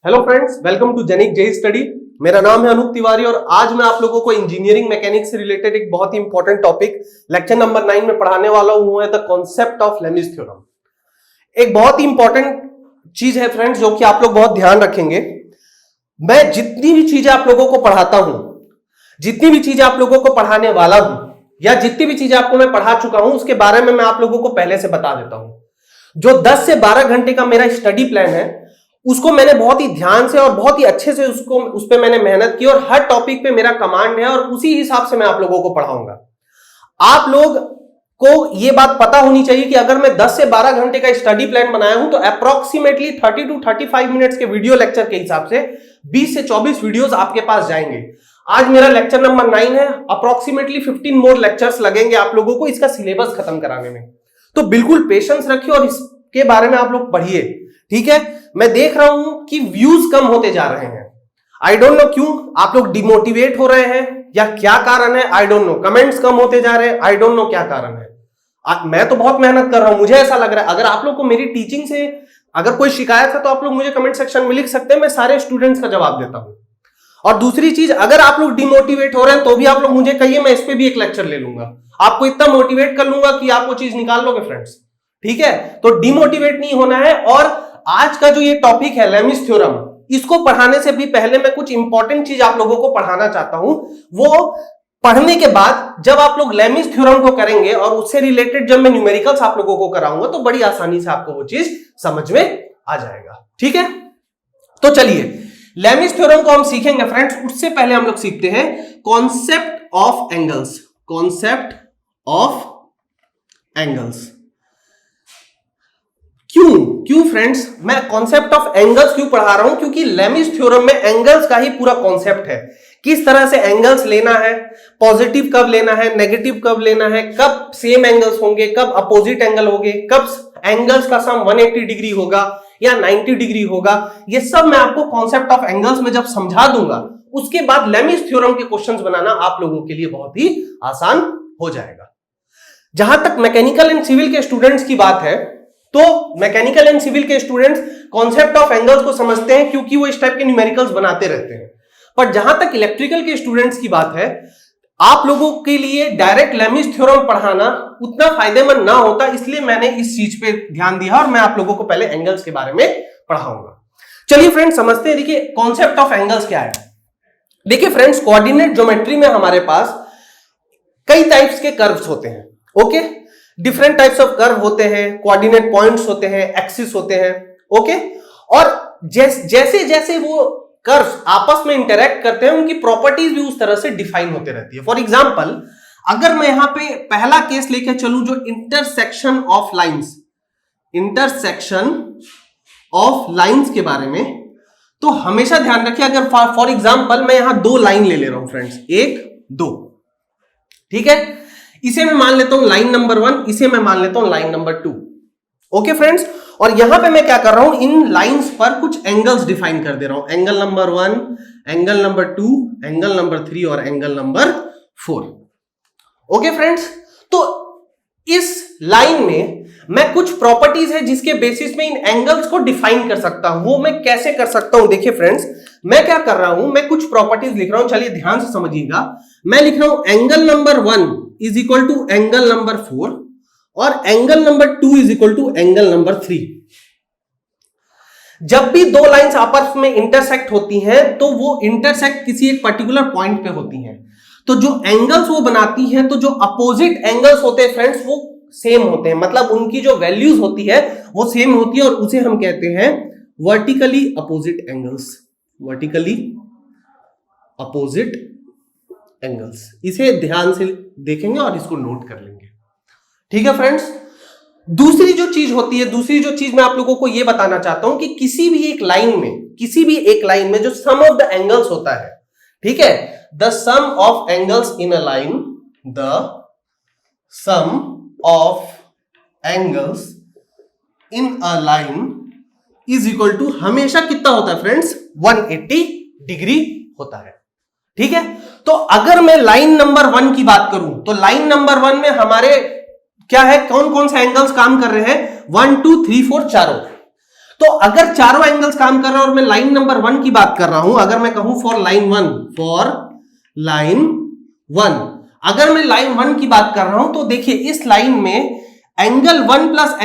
Hello friends, welcome to जेनिक J study. मेरा नाम है अनूप तिवारी और आज मैं आप लोगों को इंजीनियरिंग मैकेनिक्स से रिलेटेड एक बहुत ही इंपॉर्टेंट टॉपिक लेक्चर नंबर 9 में पढ़ाने वाला हूं। वो है the concept of Lami's theorem. एक बहुत ही इंपॉर्टेंट चीज है फ्रेंड्स, जो कि आप लोग बहुत ध्यान रखेंगे। मैं जितनी भी चीजें आप लोगों को पढ़ाता हूं, जितनी भी चीजें आप लोगों को पढ़ाने वाला हूं, या जितनी भी चीजें आपको मैं पढ़ा चुका हूं, उसके बारे में मैं आप लोगों को पहले से बता देता हूं। जो 10 से 12 घंटे का मेरा स्टडी प्लान है, उसको मैंने बहुत ही ध्यान से और बहुत ही अच्छे से उस पे मैंने मेहनत की और हर टॉपिक पे मेरा कमांड है और उसी हिसाब से मैं आप लोगों को पढ़ाऊंगा। आप लोग को यह बात पता होनी चाहिए कि अगर मैं 10 से 12 घंटे का स्टडी प्लान बनाया हूं तो अप्रोक्सीमेटली 30 टू 35 मिनट्स के वीडियो लेक्चर के हिसाब से 20 से 24 वीडियोस आपके पास जाएंगे। आज मेरा लेक्चर नंबर 9 है। अप्रोक्सीमेटली 15 मोर लेक्चर्स लगेंगे आप लोगों को इसका सिलेबस खत्म कराने में। तो बिल्कुल पेशेंस रखिए और इसके बारे में आप लोग पढ़िए, ठीक है। मैं देख रहा हूं कि व्यूज कम होते जा रहे हैं। आई डोंट नो क्यों आप लोग डिमोटिवेट हो रहे हैं या क्या कारण है, आई डोंट नो। कमेंट्स कम होते जा रहे हैं, आई डोंट नो क्या कारण है। मैं तो बहुत मेहनत कर रहा हूं, मुझे ऐसा लग रहा है। अगर आप लोग को मेरी टीचिंग से अगर कोई शिकायत है तो आप लोग मुझे कमेंट सेक्शन में लिख सकते हैं, मैं सारे स्टूडेंट्स का जवाब देता हूं। और दूसरी चीज, अगर आप लोग डिमोटिवेट हो रहे हैं तो भी आप लोग मुझे कहिए, मैं इस पे भी एक लेक्चर ले लूंगा। आपको इतना मोटिवेट कर लूंगा कि आप वो चीज निकाल लोगे फ्रेंड्स, ठीक है। तो डिमोटिवेट नहीं होना है। और आज का जो ये टॉपिक है लेमिस थ्योरम, इसको पढ़ाने से भी पहले मैं कुछ इंपॉर्टेंट चीज आप लोगों को पढ़ाना चाहता हूं। वो पढ़ने के बाद जब आप लोग लेमिस थ्योरम को करेंगे और उससे रिलेटेड जब मैं न्यूमेरिकल्स आप लोगों को कराऊंगा तो बड़ी आसानी से आपको वो चीज समझ में आ जाएगा, ठीक है। तो चलिए लेमिस थ्योरम को हम सीखेंगे फ्रेंड्स। उससे पहले हम लोग सीखते हैं concept of angles. Concept of angles क्यों फ्रेंड्स मैं कॉन्सेप्ट ऑफ एंगल्स क्यों पढ़ा रहा हूं? क्योंकि लेमिस थ्योरम में एंगल्स का ही पूरा कॉन्सेप्ट है। किस तरह से एंगल्स लेना है, पॉजिटिव कब लेना है, नेगेटिव कब लेना है, कब सेम एंगल्स होंगे, कब अपोजिट एंगल होंगे, कब एंगल्स का सम 180 डिग्री होगा या 90 डिग्री होगा, ये सब मैं आपको कॉन्सेप्ट ऑफ एंगल्स में जब समझा दूंगा, उसके बाद लेमिस थ्योरम के क्वेश्चंस बनाना आप लोगों के लिए बहुत ही आसान हो जाएगा। जहां तक मैकेनिकल एंड सिविल के स्टूडेंट्स की बात है, तो मैकेनिकल एंड सिविल के स्टूडेंट्स कॉन्सेप्ट ऑफ एंगल्स को समझते हैं क्योंकि वो इस टाइप के न्यूमेरिकल्स बनाते रहते हैं। पर जहां तक इलेक्ट्रिकल के स्टूडेंट्स की बात है, आप लोगों के लिए डायरेक्ट लेमिस थ्योरम पढ़ाना उतना फायदेमंद ना होता, इसलिए मैंने इस चीज पे ध्यान दिया और मैं आप लोगों को पहले एंगल्स के बारे में पढ़ाऊंगा। चलिए फ्रेंड्स समझते हैं। देखिए कॉन्सेप्ट ऑफ एंगल्स क्या है। देखिए फ्रेंड्स, कोऑर्डिनेट ज्योमेट्री में हमारे पास कई टाइप्स के कर्व्स होते हैं, okay. Different types of curve होते हैं, कोऑर्डिनेट पॉइंट्स होते हैं, एक्सिस होते हैं, ओके। और जैसे जैसे वो कर्व्स आपस में इंटरैक्ट करते हैं, उनकी प्रॉपर्टीज भी उस तरह से डिफाइन होते रहती है। फॉर एग्जांपल, अगर मैं यहां पे पहला केस लेके चलूं जो intersection of lines, intersection of lines के बारे में, तो हमेशा ध्यान रखिए, अगर फॉर एग्जांपल मैं यहां दो लाइन ले रहा हूं फ्रेंड्स, 1 2, ठीक है। इसे मैं मान लेता हूं लाइन नंबर 1, इसे मैं मान लेता हूं लाइन नंबर 2, ओके फ्रेंड्स। और यहां पे मैं क्या कर रहा हूं, इन लाइंस पर कुछ एंगल्स डिफाइन कर दे रहा हूं। Angle number 1, angle number 2, angle number 3 और एंगल नंबर 4, ओके फ्रेंड्स। तो इस लाइन में मैं कुछ प्रॉपर्टीज है जिसके बेसिस में इन एंगल्स को डिफाइन कर सकता हूं। वो मैं कैसे कर सकता हूं? देखिए फ्रेंड्स, मैं क्या कर रहा हूं, मैं कुछ प्रॉपर्टीज लिख रहा हूं। चलिए ध्यान से समझिएगा। मैं लिख रहा हूं angle number 1 is equal to angle number 4 और angle number 2 is equal to angle number 3। जब भी दो लाइंस आपस में इंटरसेक्ट होती हैं तो वो इंटरसेक्ट किसी एक पर्टिकुलर पॉइंट पे होती हैं। तो जो एंगल्स वो बनाती हैं, तो जो अपोजिट एंगल्स होते हैं फ्रेंड्स वो सेम होते हैं, मतलब उनकी जो वैल्यूज होती है वो सेम होती है और उसे हम कहते हैं vertically opposite angles. Vertically opposite angles, इसे ध्यान से देखेंगे और इसको नोट कर लेंगे, ठीक है फ्रेंड्स। दूसरी जो चीज होती है, दूसरी जो चीज मैं आप लोगों को यह बताना चाहता हूं कि किसी भी एक लाइन में जो सम ऑफ द एंगल्स होता है, ठीक है, the sum of angles in a line, the sum of angles in a line is equal to हमेशा कितना होता है फ्रेंड्स, 180 डिग्री होता है, ठीक है। तो अगर मैं लाइन नंबर 1 की बात करूं तो लाइन नंबर 1 में हमारे क्या है, कौन कौन से एंगल्स काम कर रहे हैं, 1 2 3 4 चारों। तो तो अगर चारों एंगल्स काम कर रहे हैं और मैं लाइन नंबर 1 की बात कर रहा हूं, अगर मैं कहूं फॉर लाइन 1, अगर मैं लाइन 1 की बात कर रहा हूं, तो देखिए इस लाइन में एंगल 1 प्लस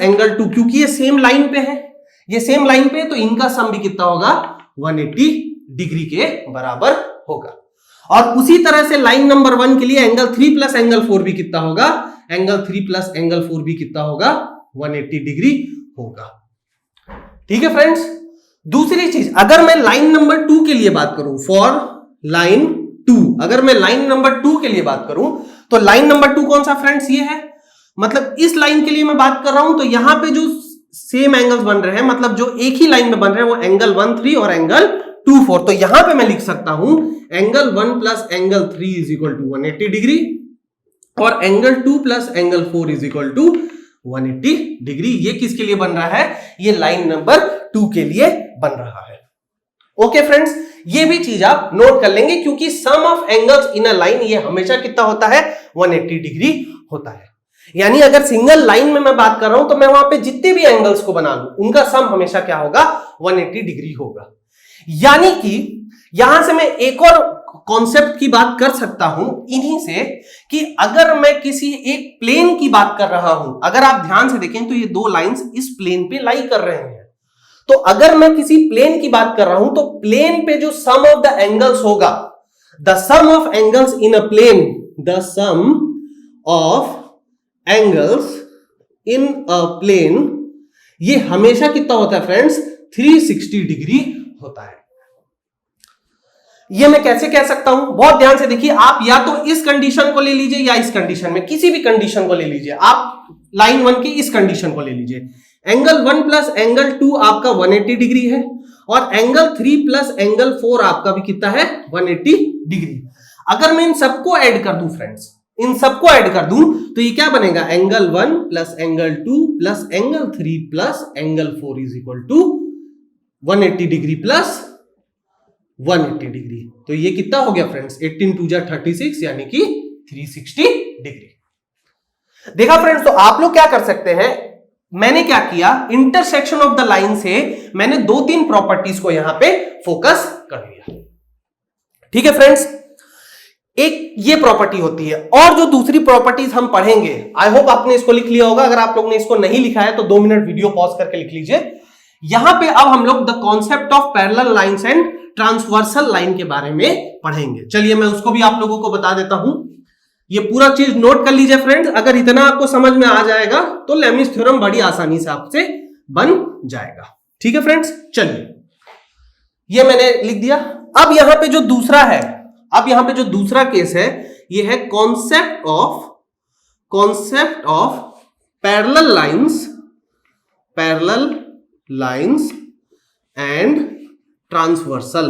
एंगल 2, क्योंकि ये सेम लाइन पे है, तो इनका सम भी कितना होगा, 180 डिग्री के बराबर होगा। और उसी तरह से लाइन नंबर 1 के लिए एंगल 3 प्लस एंगल 4 भी कितना होगा, 180 डिग्री होगा। ठीक है फ्रेंड्स। दूसरी चीज, अगर मैं लाइन नंबर 2 के लिए बात करूं, फॉर लाइन 2, अगर मैं लाइन नंबर 2 के लिए बात करूं, तो लाइन नंबर 2 कौन सा फ्रेंड्स, ये है। मतलब इस लाइन के लिए मैं बात कर रहा हूं, तो यहां पे जो सेम एंगल्स बन रहे हैं, मतलब जो एक ही लाइन में बन रहे हैं, वो एंगल 1 3 और एंगल 2 4। तो यहां पे मैं लिख सकता हूं angle 1 plus angle 3 is equal to 180 degree और angle 2 plus angle 4 is equal to 180 degree. ये किसके लिए बन रहा है, ये लाइन नंबर 2 के लिए बन रहा है। ओके फ्रेंड्स, ये भी चीज आप नोट कर लेंगे, क्योंकि sum of angles in a line ये हमेशा कितना होता है, 180 डिग्री होता है। यानी अगर सिंगल लाइन में मैं बात कर रहा हूं, तो मैं वहां पे जितने भी एंगल्स को बना लूं, उनका सम हमेशा क्या होगा, 180 डिग्री होगा। यानी कि यहां से मैं एक और कॉन्सेप्ट की बात कर सकता हूं इन्हीं से, कि अगर मैं किसी एक प्लेन की बात कर रहा हूं, अगर आप ध्यान से देखें तो ये दो लाइंस इस प्लेन पे लाई कर रहे हैं। तो अगर मैं किसी प्लेन की बात कर रहा हूं, तो प्लेन पे जो सम ऑफ द एंगल्स होगा, the sum of angles in a plane, the sum of angles in a plane, ये हमेशा कितना होता है फ्रेंड्स, 360 डिग्री होता है। ये मैं कैसे कह सकता हूं, बहुत ध्यान से देखिए। आप या तो इस कंडीशन को ले लीजिए या इस कंडीशन में, किसी भी कंडीशन को ले लीजिए। आप लाइन 1 की इस कंडीशन को ले लीजिए, एंगल 1 प्लस एंगल 2 आपका 180 डिग्री है और एंगल 3 प्लस एंगल 4 आपका भी कितना है, 180 डिग्री। अगर मैं इन सबको ऐड कर दूं फ्रेंड्स, इन सबको ऐड कर दूं, तो ये क्या बनेगा, angle 1 plus angle 2 plus angle 3 plus angle 4 is equal to 180 degree plus 180 degree. तो ये कितना हो गया फ्रेंड्स, 18 2 36, यानी कि 360 डिग्री। देखा फ्रेंड्स, तो आप लोग क्या कर सकते हैं, मैंने क्या किया, इंटरसेक्शन ऑफ द लाइन से मैंने 2-3 प्रॉपर्टीज को यहां पे फोकस कर लिया। ठीक है फ्रेंड्स, एक ये प्रॉपर्टी होती है, और जो दूसरी प्रॉपर्टीज हम पढ़ेंगे, आई होप आपने इसको लिख लिया होगा। अगर आप लोग ने इसको नहीं लिखा है तो 2 मिनट वीडियो पॉज करके लिख लीजिए। यहां पे अब हम लोग the concept of parallel lines and transversal line के बारे में पढ़ेंगे। चलिए मैं उसको भी आप लोगों को बता देता हूं। ये पूरा चीज नोट कर लीजिए फ्रेंड्स। अगर इतना आपको समझ में आ जाएगा तो लेमिस थ्योरम बड़ी आसानी से आपसे बन जाएगा। ठीक है फ्रेंड्स, चलिए ये मैंने लिख दिया। अब यहां पे जो दूसरा है, अब यहां पे जो दूसरा केस है, ये है concept of parallel lines and transversal.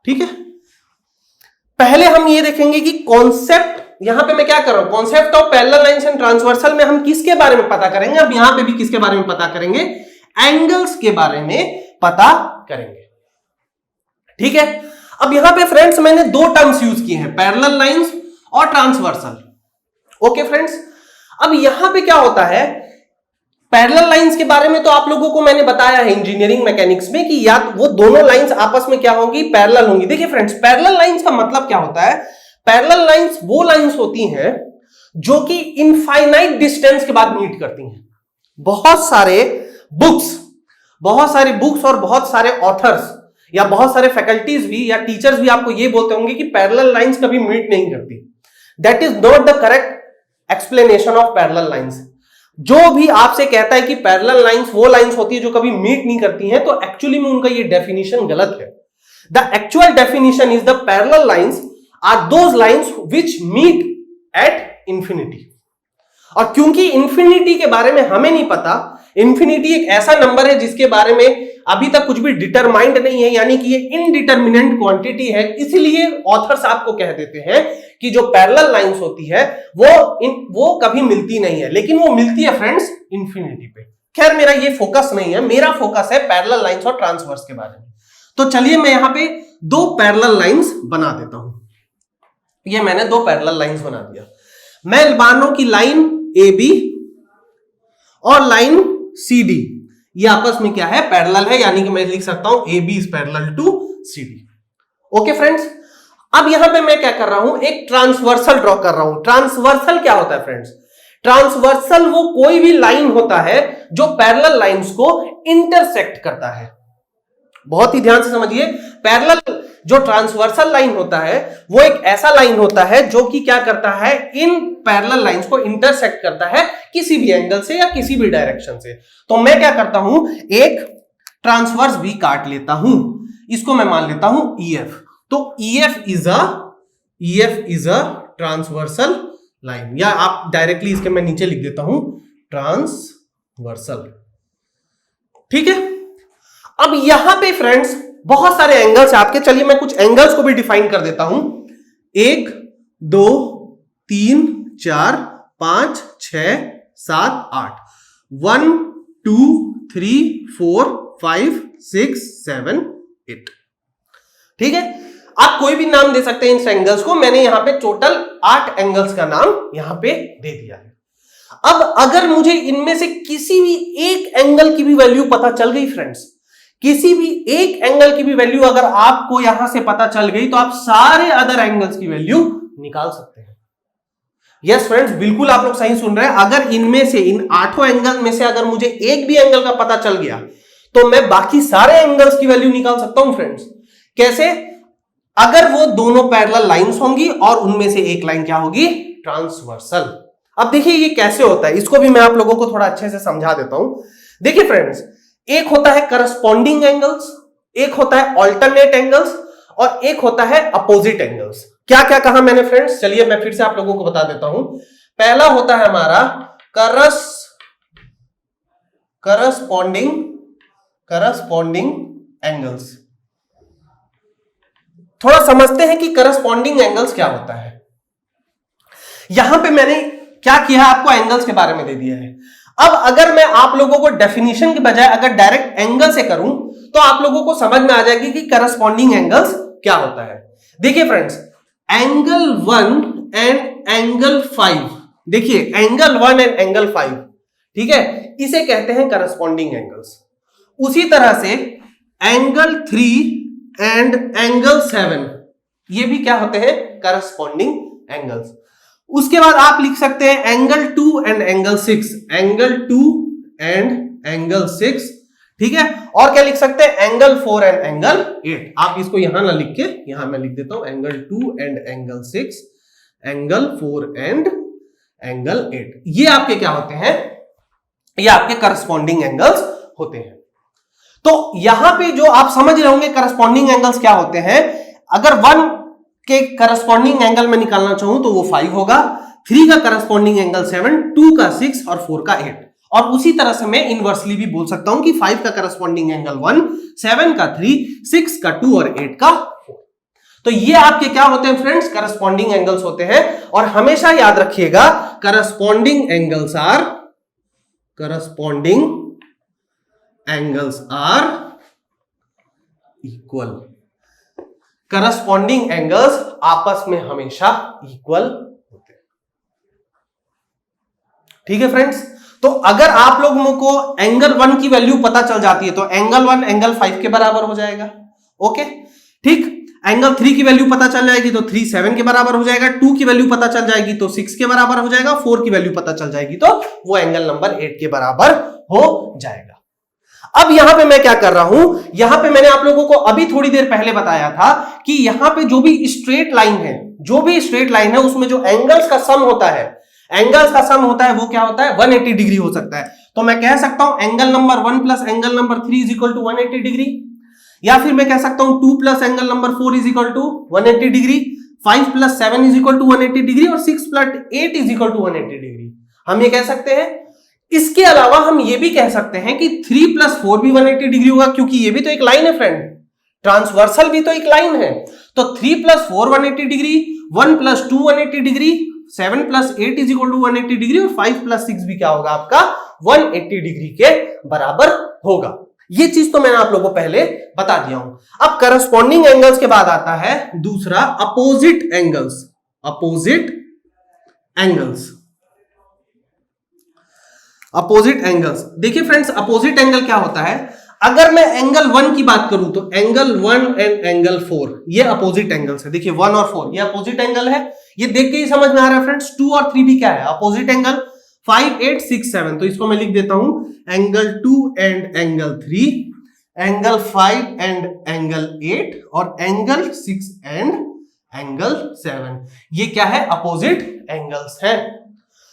ठीक है, पहले हम ये देखेंगे कि कॉन्सेप्ट, यहां पे मैं क्या कर रहा हूं, concept of parallel lines and transversal में हम किसके बारे में पता करेंगे, अब यहां पे भी किसके बारे में पता करेंगे, एंगल्स के बारे में पता करेंगे। ठीक है, अब यहां पे फ्रेंड्स मैंने 2 टर्म्स यूज किए हैं, पैरेलल लाइंस और ट्रांसवर्सल। ओके फ्रेंड्स, अब यहां पे क्या होता है, पैरेलल लाइंस के बारे में तो आप लोगों को मैंने बताया है इंजीनियरिंग मैकेनिक्स में कि या वो दोनों लाइंस आपस में क्या होंगी, पैरेलल होंगी। देखिए फ्रेंड्स, पैरेलल लाइंस का मतलब क्या होता है, पैरेलल लाइंस वो लाइंस होती हैं जो कि इनफाइनाइट डिस्टेंस के बाद मीट करती हैं। बहुत सारे बुक्स और बहुत सारे ऑथर्स या बहुत सारे फैकल्टीज भी या टीचर्स भी आपको ये बोलते होंगे कि पैरेलल लाइंस कभी मीट नहीं करती। That is not the correct explanation of parallel lines. जो भी आपसे कहता है कि पैरेलल लाइंस वो लाइंस होती है जो कभी मीट नहीं करती हैं, तो एक्चुअली में उनका ये डेफिनेशन गलत है। The actual definition is the parallel lines are those lines which meet at infinity. और क्योंकि इंफिनिटी के बारे में हमें नहीं पता, इंफिनिटी एक ऐसा नंबर है जिसके बारे में अभी तक कुछ भी डिटरमाइंड नहीं है, यानी कि ये इनडिटरमिनेंट क्वांटिटी है, इसलिए ऑथर्स आपको कह देते हैं कि जो पैरेलल लाइंस होती है वो कभी मिलती नहीं है, लेकिन वो मिलती है फ्रेंड्स इंफिनिटी पे। खैर मेरा ये फोकस नहीं है, मेरा फोकस है पैरेलल लाइंस और ट्रांसवर्स के बारे में। तो चलिए मैं यहां पे 2 पैरेलल लाइंस बना देता हूं। ये मैंने 2 पैरेलल लाइंस बना दिया। मैं मान रहा हूं कि लाइन ए बी और लाइन सी डी ये आपस में क्या है, पैरेलल है, यानी कि मैं लिख सकता हूं A B is parallel to C D. Okay friends, अब यहां पे मैं क्या कर रहा हूं, एक ट्रांसवर्सल ड्रॉ कर रहा हूं। ट्रांसवर्सल क्या होता है फ्रेंड्स? ट्रांसवर्सल वो कोई भी लाइन होता है जो पैरेलल लाइंस को इंटरसेक्ट करता है। बहुत ही ध्यान से समझिए, पैरेलल जो ट्रांसवर्सल लाइन होता है वो एक ऐसा लाइन होता है जो कि क्या करता है, इन पैरेलल लाइंस को इंटरसेक्ट करता है किसी भी एंगल से या किसी भी डायरेक्शन से। तो मैं क्या करता हूं, एक ट्रांसवर्स भी काट लेता हूं, इसको मैं मान लेता हूं EF। तो EF is a transversal line, या आप डायरेक्टली इसके मैं नीचे लिख देता हूं ट्रांसवर्सल। ठीक है, अब यहां पे फ्रेंड्स बहुत सारे एंगल्स आपके, चलिए मैं कुछ एंगल्स को भी डिफाइन कर देता हूं। 1 2 3 4 5 6 7 8 1 2 3 4 5 6 7 8। ठीक है, आप कोई भी नाम दे सकते हैं इन एंगल्स को, मैंने यहां पे टोटल 8 एंगल्स का नाम यहां पे दे दिया है। अब अगर मुझे इनमें से किसी भी एक एंगल की भी वैल्यू पता चल गई फ्रेंड्स, किसी भी एक एंगल की भी वैल्यू अगर आपको यहां से पता चल गई तो आप सारे अदर एंगल्स की वैल्यू निकाल सकते हैं। यस फ्रेंड्स, बिल्कुल आप लोग सही सुन रहे हैं। अगर इनमें से, इन 8 एंगल में से अगर मुझे एक भी एंगल का पता चल गया तो मैं बाकी सारे एंगल्स की वैल्यू निकाल सकता हूं फ्रेंड्स। कैसे? अगर वो दोनों पैरेलल लाइंस होंगी और उनमें से एक लाइन क्या होगी, ट्रांसवर्सल। अब देखिए ये कैसे होता है, इसको भी मैं आप लोगों को थोड़ा अच्छे से समझा देता हूं। देखिए फ्रेंड्स, एक होता है करस्पॉन्डिंग एंगल्स, एक होता है ऑल्टरनेट एंगल्स और एक होता है अपोजिट एंगल्स। क्या क्या कहा मैंने फ्रेंड्स, चलिए मैं फिर से आप लोगों को बता देता हूं। पहला होता है हमारा करस्पॉन्डिंग एंगल्स। थोड़ा समझते हैं कि करस्पॉन्डिंग एंगल्स क्या होता है। यहां पे मैंने क्या किया, आपको एंगल्स के बारे में दे दिया है। अब अगर मैं आप लोगों को डेफिनेशन के बजाय अगर डायरेक्ट एंगल से करूं तो आप लोगों को समझ में आ जाएगी कि करस्पॉन्डिंग एंगल्स क्या होता है। देखिए फ्रेंड्स, एंगल 1 एंड एंगल 5, देखिए एंगल 1 एंड एंगल 5, ठीक है, इसे कहते हैं करस्पॉन्डिंग एंगल्स। उसी तरह से एंगल 3 एंड एंगल 7 ये भी क्या होते हैं, करस्पॉन्डिंग एंगल्स। उसके बाद आप लिख सकते हैं angle 2 and angle 6, angle 2 and angle 6, ठीक है। और क्या लिख सकते हैं, एंगल 4 एंड एंगल 8। आप इसको यहां ना लिख के यहां मैं लिख देता हूं angle 2 and angle 6, angle 4 and angle 8। ये आपके क्या होते हैं, ये आपके करस्पॉन्डिंग एंगल्स होते हैं। तो यहां पे जो आप समझ रहे होंगे करस्पॉन्डिंग एंगल्स क्या होते हैं, अगर 1 के करस्पॉन्डिंग एंगल में निकालना चाहूं तो वो 5 होगा, 3 का करस्पॉन्डिंग एंगल 7, 2 का 6 और 4 का 8। और उसी तरह से मैं इनवर्सली भी बोल सकता हूं कि 5 का करस्पॉन्डिंग एंगल 1, 7 का 3, 6 का 2 और 8 का 4। तो ये आपके क्या होते हैं फ्रेंड्स, करस्पॉन्डिंग एंगल्स होते हैं। और हमेशा याद रखिएगा corresponding angles are equal. Corresponding angles आपस में हमेशा इक्वल होते हैं, ठीक है फ्रेंड्स। तो अगर आप लोगों को एंगल 1 की वैल्यू पता चल जाती है तो एंगल 1 एंगल 5 के बराबर हो जाएगा, ओके ठीक। एंगल 3 की वैल्यू पता चल जाएगी तो 3 7 के बराबर हो जाएगा, 2 की वैल्यू पता चल जाएगी तो 6 के बराबर हो जाएगा, 4 की वैल्यू पता चल जाएगी तो वो एंगल नंबर 8 के बराबर हो जाएगा। अब यहां पे मैं क्या कर रहा हूं, यहां पे मैंने आप लोगों को अभी थोड़ी देर पहले बताया था कि यहां पे जो भी स्ट्रेट लाइन है, उसमें जो एंगल्स का सम होता है, वो क्या होता है, 180 डिग्री हो सकता है। तो मैं कह सकता हूं angle number 1 plus angle number 3 is equal to 180 degree, या फिर मैं कह सकता हूं 2 plus angle number 4 is equal to 180 degree, 5 plus 7 is equal to 180 degree और 6 plus 8 is equal to 180 degree. हम ये कह सकते हैं। इसके अलावा हम ये भी कह सकते हैं कि 3 प्लस 4 भी 180 डिग्री होगा, क्योंकि ये भी तो एक लाइन है फ्रेंड, ट्रांसवर्सल भी तो एक लाइन है। तो 3 plus 4 180 degree, 1 plus 2 180 degree, 7 plus 8 is equal to 180 degree और 5 प्लस 6 भी क्या होगा आपका 180 डिग्री के बराबर होगा। ये चीज तो मैंने आप लोगों को पहले बता दिया हूं। अब करस्पॉन्डिंग एंगल्स के बाद आता है दूसरा अपोजिट एंगल्स, अपोजिट एंगल्स। देखिए फ्रेंड्स, अपोजिट एंगल क्या होता है? अगर मैं एंगल 1 की बात करूं तो एंगल 1 एंड एंगल 4 ये अपोजिट एंगल्स है। देखिए 1 और 4 ये अपोजिट एंगल है, ये देख के ही समझ में आ रहा है फ्रेंड्स। 2 और 3 भी क्या है? Opposite angle. 5, 8, 6, 7, तो इसको मैं लिख देता हूं angle 2 and angle 3, angle 5 and angle 8 और एंगल 6 एंड एंगल 7। ये क्या है? अपोजिट एंगल्स हैं।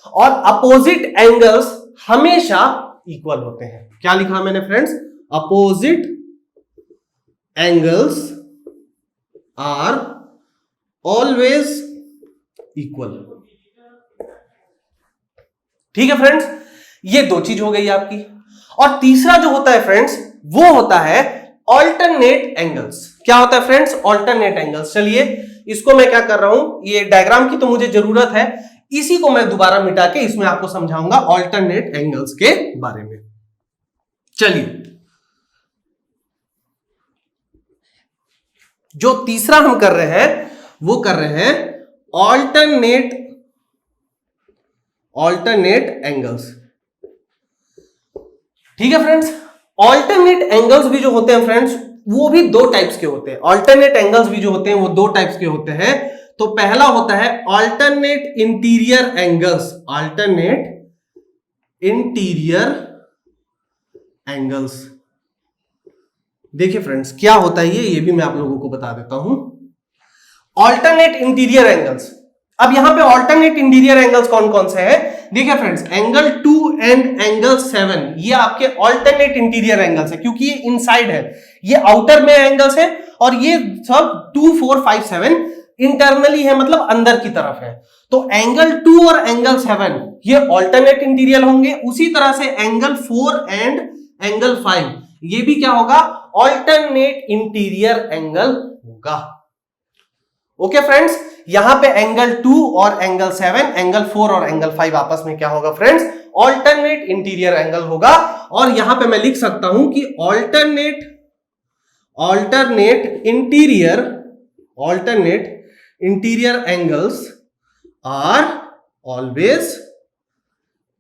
और अपोजिट एंगल्स हमेशा इक्वल होते हैं। क्या लिखा मैंने friends? Opposite angles are always equal. ठीक है फ्रेंड्स, ये दो चीज हो गई आपकी। और तीसरा जो होता है फ्रेंड्स वो होता है ऑल्टरनेट एंगल्स। क्या होता है फ्रेंड्स? Alternate angles. चलिए इसको मैं क्या कर रहा हूं, ये डायग्राम की तो मुझे जरूरत है, इसी को मैं दोबारा मिटा के इसमें आपको समझाऊंगा ऑल्टरनेट एंगल्स के बारे में। चलिए, जो तीसरा हम कर रहे हैं वो कर रहे हैं ऑल्टरनेट एंगल्स। ठीक है फ्रेंड्स, ऑल्टरनेट एंगल्स भी जो होते हैं फ्रेंड्स वो भी दो टाइप्स के होते हैं। ऑल्टरनेट एंगल्स भी जो होते हैं वो दो टाइप्स के होते हैं। तो पहला होता है alternate interior angles, alternate interior angles. देखिए फ्रेंड्स क्या होता है ये भी मैं आप लोगों को बता देता हूं। ऑल्टरनेट इंटीरियर एंगल्स, अब यहां पे ऑल्टरनेट इंटीरियर एंगल्स कौन कौन से हैं? देखिए फ्रेंड्स, एंगल 2 एंड एंगल 7 ये आपके ऑल्टरनेट इंटीरियर एंगल्स है, क्योंकि ये इनसाइड है, ये आउटर में एंगल्स है, और ये सब 2, 4, 5, 7 इंटरनली है, मतलब अंदर की तरफ है। तो एंगल 2 और एंगल 7 ये ऑल्टरनेट इंटीरियर होंगे। उसी तरह से एंगल 4 एंड एंगल 5 ये भी क्या होगा? ऑल्टरनेट इंटीरियर एंगल होगा। ओके फ्रेंड्स, यहां पे एंगल 2 और एंगल 7, एंगल 4 और एंगल 5 आपस में क्या होगा फ्रेंड्स? ऑल्टरनेट इंटीरियर एंगल होगा। और यहां पे मैं लिख सकता हूं कि alternate interior angles are always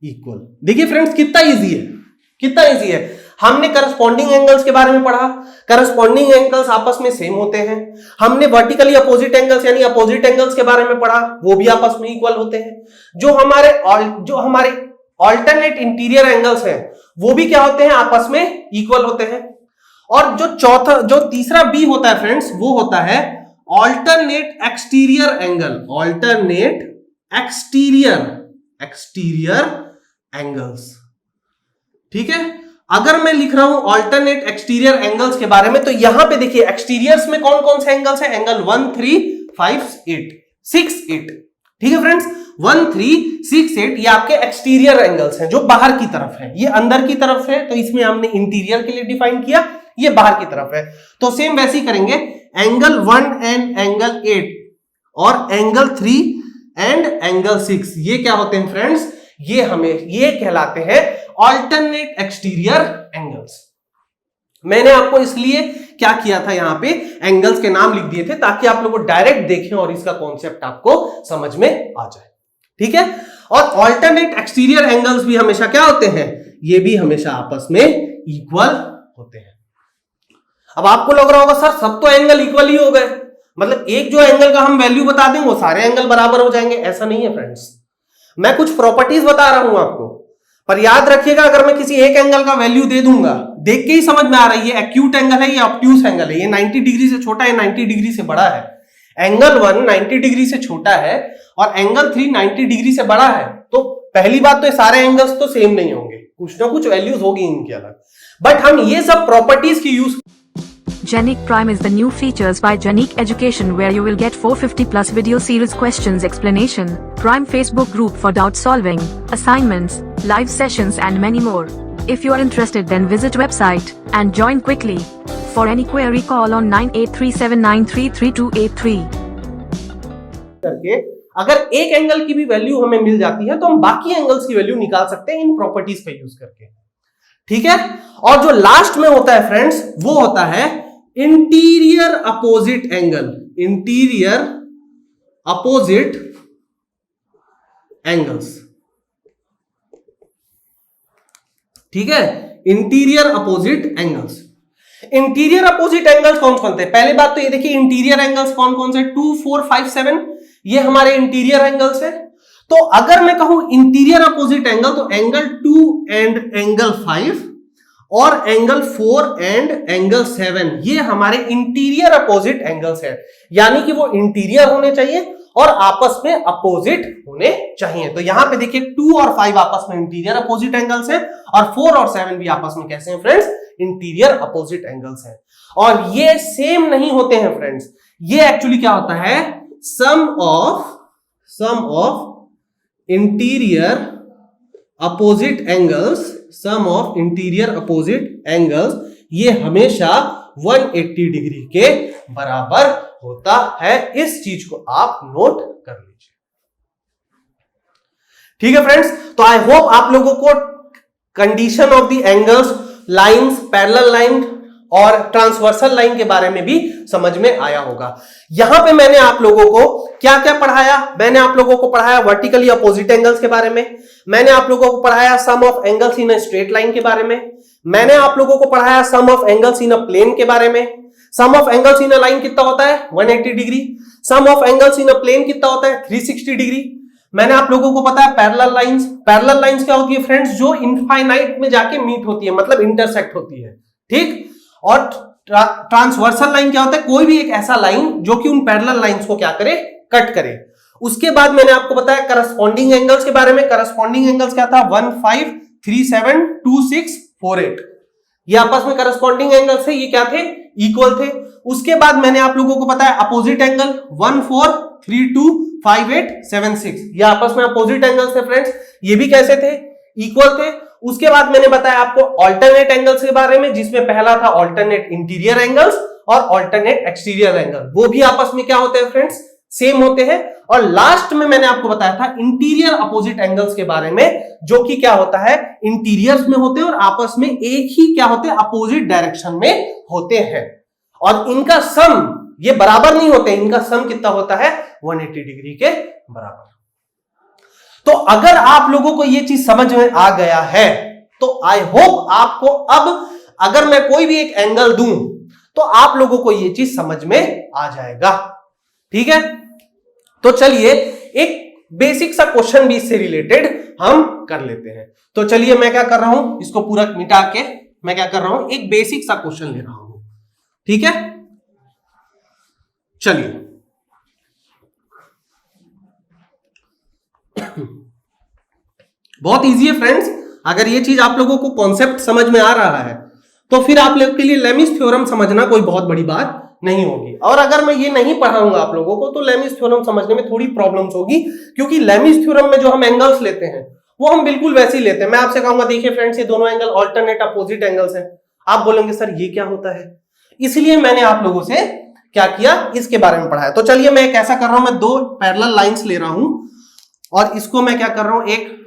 equal. देखिए फ्रेंड्स कितना इजी है, कितना इजी है। हमने करस्पॉन्डिंग एंगल्स के बारे में पढ़ा, करस्पॉन्डिंग एंगल्स आपस में सेम होते हैं। हमने वर्टिकली अपोजिट एंगल्स यानी अपोजिट एंगल्स के बारे में पढ़ा, वो भी आपस में इक्वल होते हैं। जो हमारे ऑल्टरनेट इंटीरियर एंगल्स हैं वो भी क्या होते हैं? आपस में इक्वल होते हैं। और जो तीसरा बी होता है फ्रेंड्स वो होता है alternate exterior angle, alternate exterior angles. ठीक है, अगर मैं लिख रहा हूं ऑल्टरनेट एक्सटीरियर एंगल्स के बारे में, तो यहां पे देखिए एक्सटीरियर्स में कौन कौन से एंगल्स हैं? एंगल 1, 3, 5, 8, 6, 8। ठीक है फ्रेंड्स, 1, 3, 6, 8 ये आपके एक्सटीरियर एंगल्स हैं जो बाहर की तरफ है। ये अंदर की तरफ है तो इसमें हमने इंटीरियर के लिए डिफाइन किया, ये बाहर की तरफ है। तो सेम वैसे ही करेंगे, एंगल 1 एंड एंगल 8 और एंगल 3 एंड एंगल 6 ये क्या होते हैं फ्रेंड्स? ये कहलाते हैं ऑल्टरनेट एक्सटीरियर एंगल्स। मैंने आपको इसलिए क्या किया था, यहां पे एंगल्स के नाम लिख दिए थे ताकि आप लोग डायरेक्ट देखें और इसका कॉन्सेप्ट आपको समझ में आ जाए। ठीक है, और ऑल्टरनेट एक्सटीरियर एंगल्स भी हमेशा क्या होते हैं? ये भी हमेशा आपस में इक्वल होते हैं। अब आपको लग रहा होगा सर सब तो एंगल इक्वल ही हो गए, मतलब एक जो एंगल का हम वैल्यू बता दें वो सारे एंगल बराबर हो जाएंगे। ऐसा नहीं है फ्रेंड्स, मैं कुछ प्रॉपर्टीज बता रहा हूं आपको, पर याद रखिएगा अगर मैं किसी एक एंगल का वैल्यू दे दूंगा, देख के ही समझ में आ रहा है ये एक्यूट एंगल है, ये ऑब्ट्यूस एंगल है, ये 90 डिग्री से छोटा है, 90 डिग्री से बड़ा है। एंगल 1 90 डिग्री से छोटा है और एंगल 3 90 डिग्री से बड़ा है, तो पहली बात तो ये सारे एंगल्स तो सेम नहीं होंगे, कुछ ना कुछ वैल्यूज होगी इनकी अलग, बट हम ये सब प्रॉपर्टीज की use. Genic Prime is the new features by Genic Education where you will get 450 plus video series questions explanation, Prime Facebook group for doubt solving, assignments, live sessions and many more. If you are interested then visit website and join quickly. For any query call on 9837933283. करके अगर एक angle की भी value हमें मिल जाती है तो हम बाकी एंगल्स की वैल्यू निकाल सकते हैं इन प्रॉपर्टीज पे यूज करके। ठीक है, और जो लास्ट में होता है फ्रेंड्स वो होता है interior opposite angle, interior opposite angles, ठीक है, interior opposite angles. Interior opposite angles कौन कौन थे? पहली बात तो ये देखिए इंटीरियर एंगल्स कौन कौन से, 2, 4, 5, 7, ये हमारे इंटीरियर एंगल्स है। तो अगर मैं कहूं इंटीरियर अपोजिट एंगल, तो एंगल 2 एंड एंगल 5 और एंगल 4 एंड एंगल 7, ये हमारे इंटीरियर अपोजिट एंगल्स है। यानी कि वो इंटीरियर होने चाहिए और आपस में अपोजिट होने चाहिए। तो यहां पे देखिए 2 और 5 आपस में इंटीरियर अपोजिट एंगल्स हैं और 4 और 7 भी आपस में कैसे हैं फ्रेंड्स? इंटीरियर अपोजिट एंगल्स हैं। और ये सेम नहीं होते हैं फ्रेंड्स, ये एक्चुअली क्या होता है? Sum of interior opposite angles, sum of interior opposite angles, ये हमेशा 180 डिग्री के बराबर होता है। इस चीज को आप नोट कर लीजिए, ठीक है फ्रेंड्स। तो आई होप आप लोगों को condition of the angles, lines, parallel line और ट्रांसवर्सल लाइन के बारे में भी समझ में आया होगा। यहां पे मैंने आप लोगों को क्या क्या पढ़ाया? मैंने आप लोगों को पढ़ाया वर्टिकली अपोजिट एंगल्स के बारे में, मैंने आप लोगों को पढ़ाया sum of angles in a straight line के बारे में, मैंने आप लोगों को पढ़ाया sum of angles in a plane के बारे में। Sum of angles in a line कितना होता है? 180 degree. Sum of angles in a plane कितना होता है? 360 डिग्री। मैंने आप लोगों को पता है पैरेलल लाइंस। पैरेलल लाइंस क्या होती है फ्रेंड्स? जो इनफाइनाइट में जाके मीट होती है, मतलब इंटरसेक्ट होती है, ठीक। और ट्रांसवर्सल लाइन क्या होता है? कोई भी एक ऐसा लाइन जो कि उन पैरेलल लाइंस को क्या करे? कट करे। उसके बाद मैंने आपको बताया करस्पॉन्डिंग एंगल्स के बारे में। करस्पॉन्डिंग एंगल्स क्या था? 15, 37, 26, 48, ये आपस में करस्पॉन्डिंग एंगल्स थे। ये क्या थे? इक्वल थे। उसके बाद मैंने आप लोगों को बताया अपोजिट एंगल 14, 32, 58, 76, ये आपस में अपोजिट एंगल्स थे फ्रेंड्स। ये भी कैसे थे? इक्वल थे। उसके बाद मैंने बताया आपको ऑल्टरनेट एंगल्स के बारे में, जिसमें पहला था ऑल्टरनेट इंटीरियर एंगल्स और ऑल्टरनेट एक्सटीरियर एंगल, वो भी आपस में क्या होते हैं फ्रेंड्स? सेम होते हैं। और लास्ट में मैंने आपको बताया था इंटीरियर अपोजिट एंगल्स के बारे में, जो कि क्या होता है? इंटीरियर्स में होते हैं और आपस में एक ही क्या होते हैं? अपोजिट डायरेक्शन में होते हैं। और इनका सम ये बराबर नहीं होते, इनका सम कितना होता है? 180 डिग्री के बराबर। तो अगर आप लोगों को ये चीज समझ में आ गया है, तो आई होप आपको अब अगर मैं कोई भी एक एंगल दूं तो आप लोगों को ये चीज समझ में आ जाएगा, ठीक है। तो चलिए एक बेसिक सा क्वेश्चन भी इससे रिलेटेड हम कर लेते हैं। तो चलिए मैं क्या कर रहा हूं, इसको पूरा मिटा के मैं क्या कर रहा हूं, एक बेसिक सा क्वेश्चन ले रहा हूं, ठीक है। चलिए बहुत इजी है फ्रेंड्स। अगर ये चीज आप लोगों को कॉन्सेप्ट समझ में आ रहा है तो फिर आप लोगों के लिए लेमिस थ्योरम समझना कोई बहुत बड़ी बात नहीं होगी। और अगर मैं ये नहीं पढ़ाऊंगा आप लोगों को तो लेमिस थ्योरम समझने में थोड़ी प्रॉब्लम्स होगी, क्योंकि लेमिस थ्योरम में जो हम एंगल्स लेते हैं वो हम बिल्कुल वैसे ही लेते हैं। मैं आपसे कहूंगा देखिए फ्रेंड्स ये दोनों एंगल ऑल्टरनेट अपोजिट एंगल्स हैं, आप बोलेंगे सर ये क्या होता है, इसलिए मैंने आप लोगों से क्या किया, इसके बारे में पढ़ाया। तो चलिए मैं कैसा कर रहा हूं, मैं दो पैरेलल लाइंस ले रहा हूं और इसको मैं क्या कर रहा हूं, एक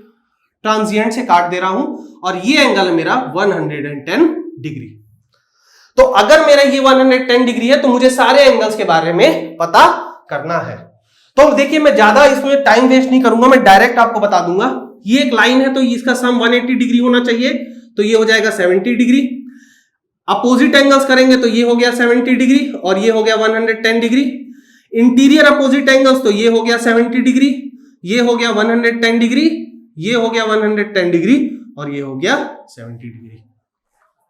ट्रांजिएंट से काट दे रहा हूं और ये एंगल है मेरा 110 डिग्री। तो अगर मेरा ये 110 डिग्री है तो मुझे सारे एंगल्स के बारे में पता करना है। तो देखिए मैं ज्यादा इसमें टाइम वेस्ट नहीं करूंगा, मैं डायरेक्ट आपको बता दूंगा। ये एक लाइन है तो इसका सम 180 डिग्री होना चाहिए, तो ये हो जाएगा 70 डिग्री। अपोजिट एंगल्स करेंगे तो ये हो गया 70 डिग्री और ये हो गया 110 डिग्री। इंटीरियर अपोजिट एंगल्स तो ये हो गया 70 डिग्री, ये हो गया 110 डिग्री, ये हो गया 110 डिग्री और ये हो गया 70 डिग्री।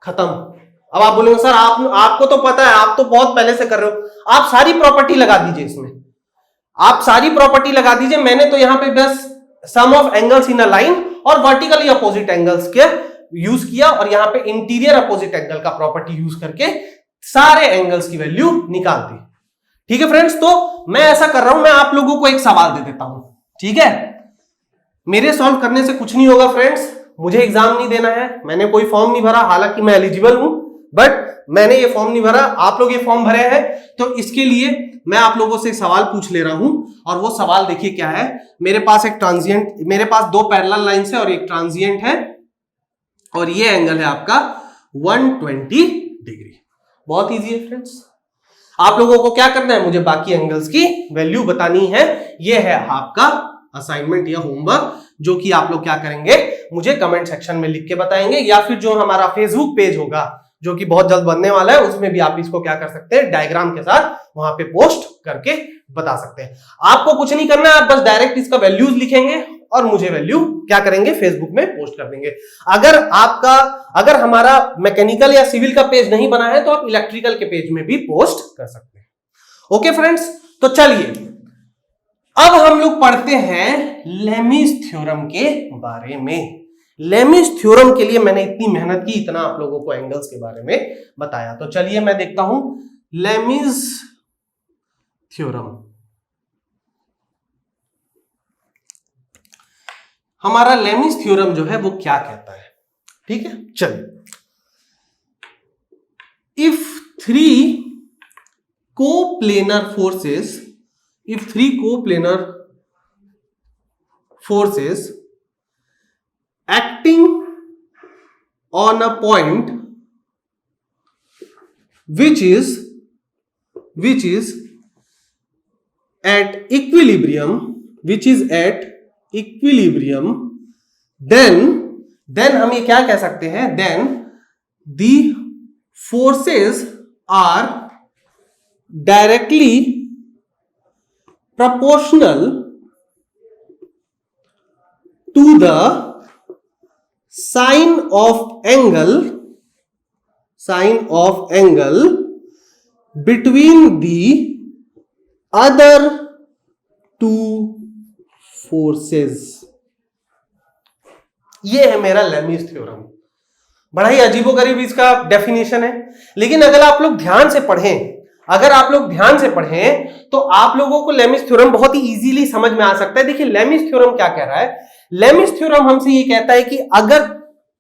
खत्म। अब आप बोलेंगे सर आपको तो पता है, आप तो बहुत पहले से कर रहे हो, आप सारी प्रॉपर्टी लगा दीजिए इसमें, आप सारी प्रॉपर्टी लगा दीजिए। मैंने तो यहां पे बस sum of angles in a line और वर्टिकली अपोजिट एंगल्स के यूज किया और यहां पे इंटीरियर अपोजिट एंगल का प्रॉपर्टी यूज करके सारे एंगल्स की वैल्यू निकाल दी। ठीक है फ्रेंड्स, तो मैं ऐसा कर रहा हूं, मैं आप लोगों को एक सवाल दे देता हूं, ठीक है। मेरे सॉल्व करने से कुछ नहीं होगा फ्रेंड्स, मुझे एग्जाम नहीं देना है, मैंने कोई फॉर्म नहीं भरा, हालांकि मैं एलिजिबल हूं बट मैंने ये फॉर्म नहीं भरा, आप लोग ये फॉर्म भरे हैं। तो इसके लिए मैं आप लोगों से एक सवाल पूछ ले रहा हूं और वो सवाल देखिए क्या है। मेरे पास एक ट्रांजिएंट, मेरे पास दो पैरेलल लाइंस है और एक ट्रांजिएंट है और ये एंगल है आपका 120 डिग्री। बहुत इजी है फ्रेंड्स, आप लोगों को क्या करना है, मुझे बाकी एंगल्स की वैल्यू बतानी है। ये है आपका असाइनमेंट या होमवर्क, जो कि आप लोग क्या करेंगे मुझे कमेंट सेक्शन में लिख के बताएंगे, या फिर जो हमारा फेसबुक पेज होगा जो कि बहुत जल्द बनने वाला है, उसमें भी आप इसको क्या कर सकते हैं, डायग्राम के साथ वहां पे पोस्ट करके बता सकते हैं। आपको कुछ नहीं करना है, आप बस डायरेक्ट इसका वैल्यूज लिखेंगे और मुझे वैल्यू क्या करेंगे फेसबुक में पोस्ट कर देंगे। अगर हमारा मैकेनिकल या सिविल का पेज नहीं बना है तो आप इलेक्ट्रिकल के पेज में भी पोस्ट कर सकते हैं। ओके फ्रेंड्स, तो चलिए अब हम लोग पढ़ते हैं लेमीज थ्योरम के बारे में। लेमीज थ्योरम के लिए मैंने इतनी मेहनत की, इतना आप लोगों को एंगल्स के बारे में बताया, तो चलिए मैं देखता हूं लेमीज थ्योरम। हमारा लेमीज थ्योरम जो है वो क्या कहता है, ठीक है। चलिए, if three coplanar forces acting on a point which is at equilibrium, then हम ये क्या कह सकते हैं, then the forces are directly proportional to the sine of angle between the other two forces। ये है मेरा लेमीज थ्योरम। बड़ा ही अजीबोगरीब इसका डेफिनेशन है, लेकिन अगर आप लोग ध्यान से पढ़ें तो आप लोगों को लेमीज थ्योरम बहुत ही इजीली समझ में आ सकता है। देखिए लेमीज थ्योरम क्या कह रहा है, लेमीज थ्योरम हमसे ये कहता है कि अगर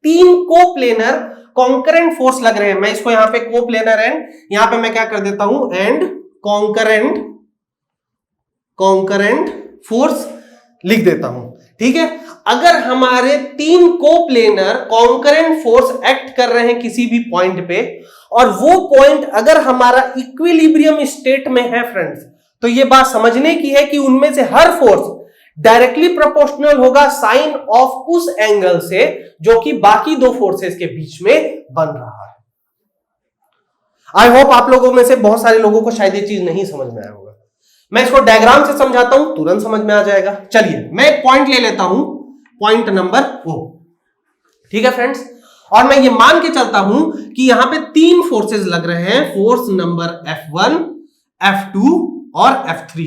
तीन कोप्लेनर कॉन्करेंट फोर्स लग रहे हैं, मैं इसको यहां पे कोप्लेनर एंड यहां पे मैं क्या कर देता हूं एंड कॉन्करेंट फोर्स लिख देता हूं, ठीक है। अगर हमारे तीन कोप्लेनर कॉन्करेंट फोर्स एक्ट कर रहे हैं किसी भी पॉइंट पे, और वो पॉइंट अगर हमारा इक्विलिब्रियम स्टेट में है फ्रेंड्स, तो ये बात समझने की है कि उनमें से हर फोर्स डायरेक्टली प्रोपोर्शनल होगा साइन ऑफ उस एंगल से जो कि बाकी दो फोर्सेस के बीच में बन रहा है। आई होप आप लोगों में से बहुत सारे लोगों को शायद ये चीज नहीं समझ में आया होगा। मैं इसको डायग्राम से समझाता हूं, तुरंत समझ में आ जाएगा। चलिए मैं एक पॉइंट ले लेता हूं, पॉइंट नंबर O, ठीक है फ्रेंड्स, और मैं ये मान के चलता हूं कि यहां पे तीन फोर्सेस लग रहे हैं, फोर्स नंबर F1, F2 और F3।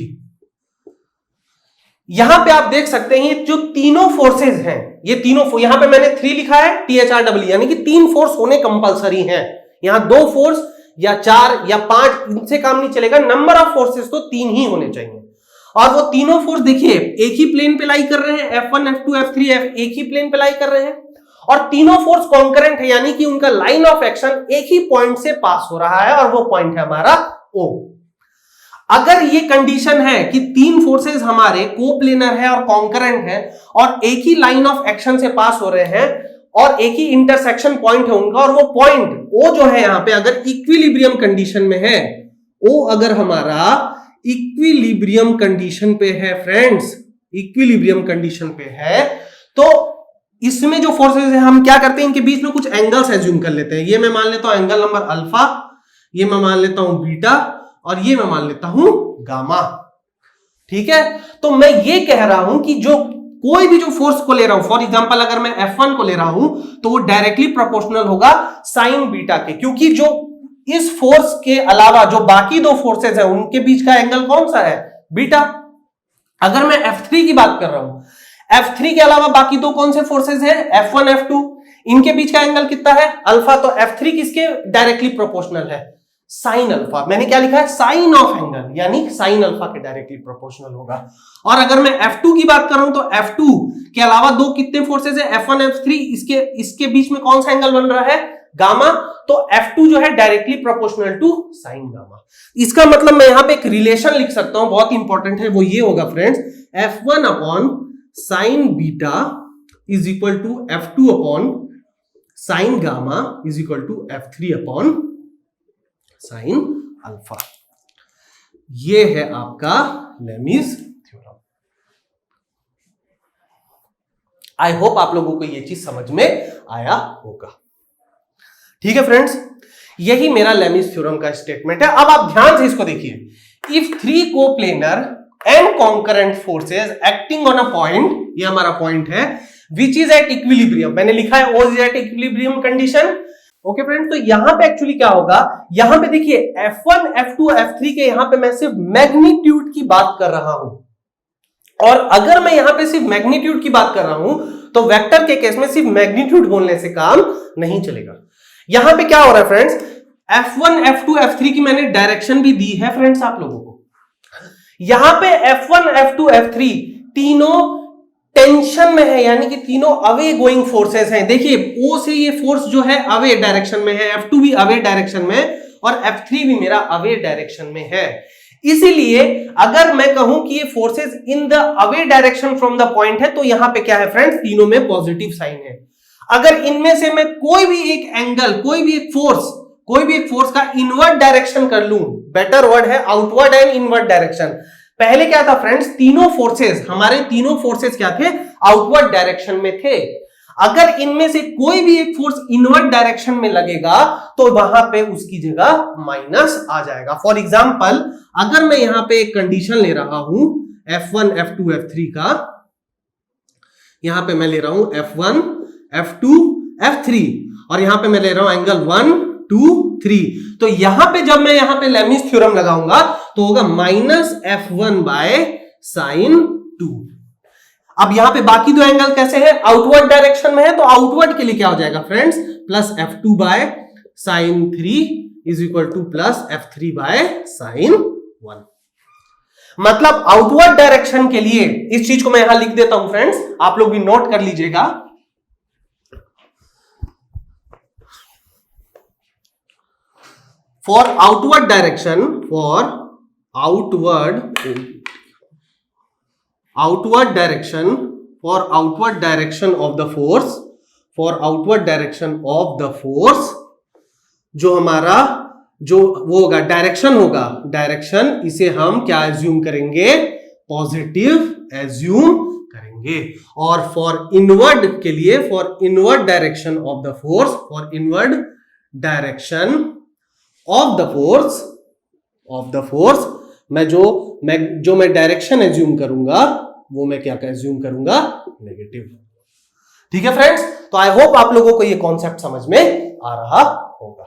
यहां पे आप देख सकते हैं जो तीनों फोर्सेस हैं, ये तीनों, यहां पे मैंने 3 लिखा है THRW, यानी कि 3 फोर्स होने कंपलसरी हैं। यहां 2 फोर्स या 4 या 5 इनसे काम नहीं चलेगा, नंबर ऑफ फोर्सेस तो 3 ही होने चाहिए। और वो तीनों फोर्स देखिए एक ही प्लेन पे लाई कर रहे हैं, F1, F2, F3 एक ही प्लेन पे लाई कर रहे हैं, और तीनों फोर्स कॉन्करेंट है, यानी कि उनका लाइन ऑफ एक्शन एक ही पॉइंट से पास हो रहा है, और वो पॉइंट है हमारा O। अगर ये कंडीशन है कि तीन फोर्सेस हमारे कोप्लेनर है और कॉन्करेंट है और एक ही लाइन ऑफ एक्शन से पास हो रहे हैं और एक ही इंटरसेक्शन पॉइंट है उनका, और वो पॉइंट O जो है यहां पे अगर इक्विलिब्रियम कंडीशन में है, O अगर हमारा इक्विलिब्रियम कंडीशन पे है फ्रेंड्स, इक्विलिब्रियम कंडीशन पे है, तो इसमें जो फोर्सेस है हम क्या करते हैं, इनके बीच में कुछ एंगल्स एज्यूम कर लेते हैं। ये मैं मान लेता हूं एंगल नंबर अल्फा, ये मैं मान लेता हूं बीटा, और ये मैं मान लेता हूं गामा, ठीक है। तो मैं ये कह रहा हूं कि जो कोई भी जो फोर्स को ले रहा हूं, फॉर एग्जांपल अगर मैं F1 को ले रहा हूं तो वो डायरेक्टली प्रोपोर्शनल होगा साइन बीटा के, क्योंकि जो इस फोर्स के अलावा जो बाकी दो फोर्सेस हैं उनके बीच का एंगल कौन सा है, बीटा। अगर मैं F3 की बात कर रहा हूं, F3 के अलावा बाकी दो कौन से फोर्सेस हैं, F1, F2, इनके बीच का एंगल कितना है, अल्फा। तो F3 किसके डायरेक्टली प्रोपोर्शनल है, साइन अल्फा। मैंने क्या लिखा है, साइन ऑफ एंगल, यानी साइन अल्फा के डायरेक्टली प्रोपोर्शनल होगा। और अगर मैं F2 की बात करूं तो F2 के अलावा दो कितने फोर्सेस है, F1, F3, इसके बीच में कौन सा एंगल बन रहा है, गामा। तो F2 जो है directly proportional to sine gamma. इसका मतलब मैं यहां पे एक रिलेशन लिख सकता हूं, बहुत इंपॉर्टेंट है, वो ये होगा friends, F1 upon sine beta is equal to F2 upon sine gamma is equal to F3 upon sine alpha. ये है आपका लेमीज थ्योरम। आई होप आप लोगों को ये चीज समझ में आया होगा। ठीक है फ्रेंड्स, यही मेरा लेमिस थ्योरम का स्टेटमेंट है। अब आप ध्यान से इसको देखिए, if three coplanar and concurrent forces acting on a point, ये हमारा पॉइंट है, विच इज एट इक्विलिब्रियम, मैंने लिखा है O is at equilibrium condition. Okay friends, तो यहां पे एक्चुअली क्या होगा, यहां पे देखिए F1, F2, F3 के यहां पे मैं सिर्फ मैग्नीट्यूड की बात कर रहा हूं, और अगर मैं यहां पे सिर्फ मैग्नीट्यूड की बात कर रहा हूं तो वेक्टर के केस में सिर्फ मैग्नीट्यूड बोलने से काम नहीं चलेगा। यहां पे क्या हो रहा है फ्रेंड्स, F1, F2, F3 की मैंने डायरेक्शन भी दी है फ्रेंड्स आप लोगों को। यहां पे F1, F2, F3 तीनों टेंशन में है, यानी कि तीनों अवे गोइंग फोर्सेस हैं। देखिए O से ये फोर्स जो है अवे डायरेक्शन में है, F2 भी अवे डायरेक्शन में और F3 भी मेरा अवे डायरेक्शन में है। इसीलिए अगर मैं कहूं कि ये forces in the away direction from the point है, तो यहां पे क्या है फ्रेंड्स, तीनों में पॉजिटिव साइन है। अगर इनमें से मैं कोई भी एक एंगल, कोई भी एक फोर्स का इनवर्ट डायरेक्शन कर लूं, बेटर वर्ड है आउटवर्ड एंड इनवर्ट डायरेक्शन। पहले क्या था फ्रेंड्स, हमारे तीनों फोर्सेस क्या थे, आउटवर्ड डायरेक्शन में थे। अगर इनमें से कोई भी एक फोर्स इनवर्ट डायरेक्शन में लगेगा तो वहां पे उसकी जगह माइनस आ जाएगा। फॉर एग्जांपल, अगर मैं यहां पे एक कंडीशन ले रहा हूं F1, F2, F3 का, यहां पे मैं ले रहा हूं F1, F2, F3 और यहां पे मैं ले रहा हूं एंगल 1, 2, 3, तो यहां पे जब मैं यहां पे लेमिस थ्योरम लगाऊंगा तो होगा -F1 बाय sin 2। अब यहां पे बाकी दो एंगल कैसे हैं, आउटवर्ड डायरेक्शन में है, तो आउटवर्ड के लिए क्या हो जाएगा friends, +F2 by sin 3 is equal to +F3 by sin 1। मतलब आउटवर्ड डायरेक्शन के लिए, इस चीज को मैं यहां लिख देता हूं फ्रेंड्स, आप लोग भी नोट कर लीजिएगा। For outward direction of the force, जो हमारा जो वो होगा डायरेक्शन, इसे हम क्या एज्यूम करेंगे, पॉजिटिव एज्यूम करेंगे। और फॉर इनवर्ड के लिए, for inward direction of the force मैं डायरेक्शन एज्यूम करूंगा वो मैं क्या एज्यूम करूंगा, नेगेटिव। ठीक है फ्रेंड्स, तो आई होप आप लोगों को ये कॉन्सेप्ट समझ में आ रहा होगा।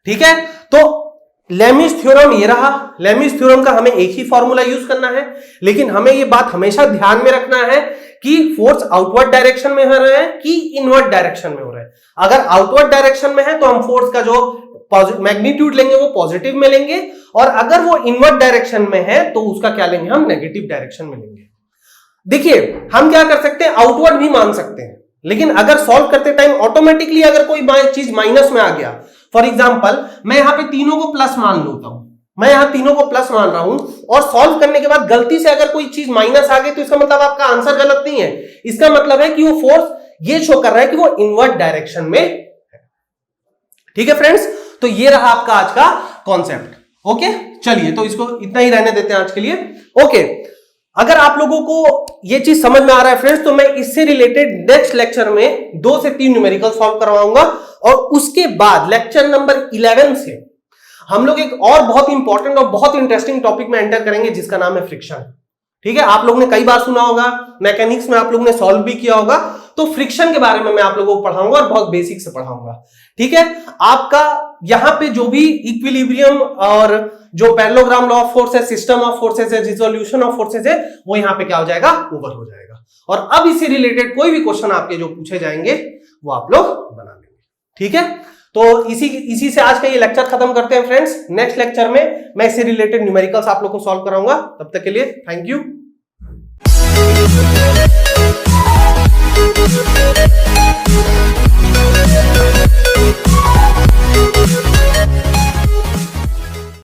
ठीक है, तो लेमिस थ्योरम ये रहा। लेमिस थ्योरम का हमें एक ही फॉर्मूला यूज करना है, लेकिन हमें ये बात हमेशा ध्यान में रखना है कि फोर्स आउटवर्ड डायरेक्शन में हो रहा है कि इनवर्ड डायरेक्शन में हो रहा है। अगर आउटवर्ड डायरेक्शन में है तो हम फोर्स का जो मैग्नीट्यूड लेंगे वो पॉजिटिव में लेंगे, और अगर वो इनवर्ड डायरेक्शन में है तो उसका क्या लेंगे, हम नेगेटिव डायरेक्शन में लेंगे। देखिए हम क्या कर सकते हैं, आउटवर्ड भी मान सकते हैं, लेकिन अगर सॉल्व करते टाइम ऑटोमेटिकली अगर कोई चीज माइनस में आ गया, फॉर एग्जांपल मैं यहां पे तीनों को प्लस मान लेता हूं, मैं यहां तीनों को प्लस मान रहा हूं, और सॉल्व करने के बाद गलती से अगर कोई चीज माइनस आ गई तो इसका मतलब आपका आंसर गलत नहीं है, इसका मतलब है कि वो फोर्स ये शो कर रहा है कि वो इनवर्ट डायरेक्शन में है। ठीक है फ्रेंड्स, तो ये रहा आपका आज का कॉन्सेप्ट। ओके, चलिए तो इसको इतना ही रहने देते हैं आज के लिए। ओके, अगर आप लोगों को ये चीज समझ में आ रहा है फ्रेंड्स, तो मैं इससे रिलेटेड नेक्स्ट लेक्चर में 2 से 3 न्यूमेरिकल सॉल्व करवाऊंगा, और उसके बाद लेक्चर नंबर 11 से हम लोग एक और बहुत इंपॉर्टेंट और बहुत इंटरेस्टिंग टॉपिक में एंटर करेंगे जिसका नाम है फ्रिक्शन। ठीक है, आप लोगों ने कई बार सुना होगा, मैकेनिक्स में आप लोगों ने सॉल्व भी किया होगा, तो फ्रिक्शन के बारे में मैं आप लोगों को पढ़ाऊंगा और बहुत बेसिक से पढ़ाऊंगा। ठीक है, आपका यहां पे जो भी इक्विलिब्रियम और जो पैरेललोग्राम लॉ ऑफ फोर्स है, सिस्टम ऑफ फोर्सेस है, रिजोल्यूशन ऑफ फोर्सेस है, वो यहां पे क्या हो जाएगा, ओवर हो जाएगा। और अब इससे रिलेटेड कोई भी क्वेश्चन आपके जो पूछे जाएंगे वो आप लोग बना लेंगे। ठीक है, तो इसी से आज का ये लेक्चर खत्म करते हैं फ्रेंड्स। नेक्स्ट लेक्चर में मैं इससे रिलेटेड न्यूमेरिकल्स आप लोग को सॉल्व कराऊंगा। तब तक के लिए थैंक यू।